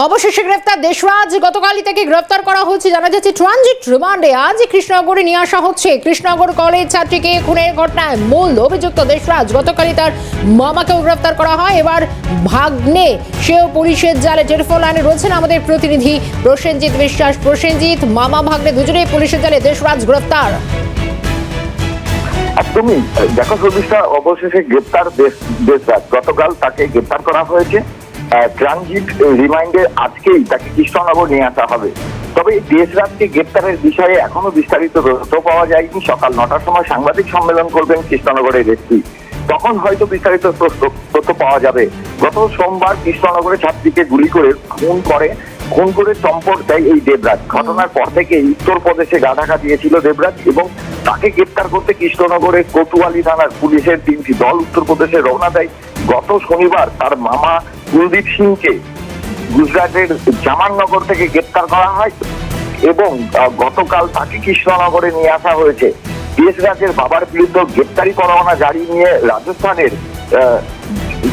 অবশেষে গ্রেফতার দেশরাজ। গতকালই থেকে গ্রেফতার করা হয়েছে। জানা যাচ্ছে ট্রানজিট রিমান্ডে আজ কৃষ্ণনগরে নিয়ে আসা হচ্ছে। কৃষ্ণনগর কলেজ ছাত্রীকে খুনের ঘটনায় মূল অভিযুক্ত দেশরাজ। গতকালই তার মামাকেও গ্রেফতার করা হয়। এবার ভাগ্নে সেও পুলিশের জালে। টেলিফোন লাইনে রয়েছেন আমাদের প্রতিনিধি প্রসেনজিৎ বিশ্বাস। প্রসেনজিৎ, মামা ভাগ্নে দুজনেই পুলিশের জালে, দেশরাজ গ্রেফতার। একদমই দেখো সবিশটা, অবশেষে গ্রেপ্তার দেশরাজ। গতকাল তাকে গ্রেপ্তার করা হয়েছে। ট্রানজিট রিমান্ডে আজকেই তাকে কৃষ্ণনগর নিয়ে আসা হবে। তবে দেশরাজকে গ্রেপ্তারের বিষয়ে এখনো বিস্তারিত তথ্য পাওয়া যায়নি। সকাল 9টার সময় সাংবাদিক সম্মেলন করবেন কৃষ্ণনগরের এসপি, তখন হয়তো বিস্তারিত তথ্য পাওয়া যাবে। গত সোমবার কৃষ্ণনগরে ছাত্রীকে গুলি করে খুন করে চম্পট দেয় এই দেবরাজ। ঘটনার পর থেকে উত্তরপ্রদেশে গা ঢাকা দিয়েছিল দেবরাজ এবং তাকে গ্রেপ্তার করতে কৃষ্ণনগরের কোতোয়ালি থানার পুলিশের 3টি দল উত্তরপ্রদেশে রওনা দেয়। গত শনিবার তার মামা কুলদীপ সিংকে গুজরাটের জামাননগর থেকে গ্রেপ্তার করা হয় এবং গতকাল তাকে কৃষ্ণনগরে নিয়ে আসা হয়েছে। দেশরাজের বাবার বিরুদ্ধে গ্রেপ্তারি পরোয়ানা জারি নিয়ে রাজস্থানের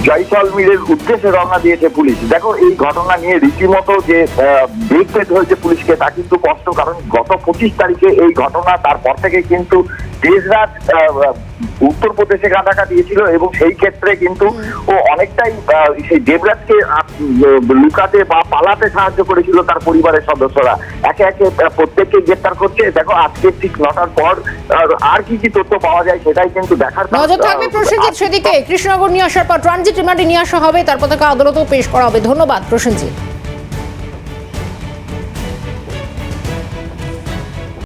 জয়সলমীরের উদ্দেশ্যে রওনা দিয়েছে পুলিশ। দেখো, এই ঘটনা নিয়ে রীতিমতো যে বেগ পেতে হয়েছে পুলিশকে তা কিন্তু কষ্ট, কারণ গত 25 তারিখে এই ঘটনা, তারপর থেকে কিন্তু দেশরাজ উত্তরপ্রদেশে গা ঢাকা দিয়েছিল এবং সেই ক্ষেত্রে কিন্তু ও অনেকটাই সেই দেবরাজকে লুকাতে বা পালাতে সাহায্য করেছিল তার পরিবারের সদস্যরা। একে একে প্রত্যেককে গ্রেপ্তার করছে। দেখো, আজকে ঠিক 9টার পর আর কি কি তথ্য পাওয়া যায় সেটাই কিন্তু দেখার। নজর থাকবে প্রসেনজিৎ সেদিকে। কৃষ্ণনগর নিয়ে আসার পর ট্রানজিট রিমান্ডে নিয়ে আসা হবে, তারপর তাকে আদালতেও পেশ করা হবে। ধন্যবাদ প্রসেনজিৎ।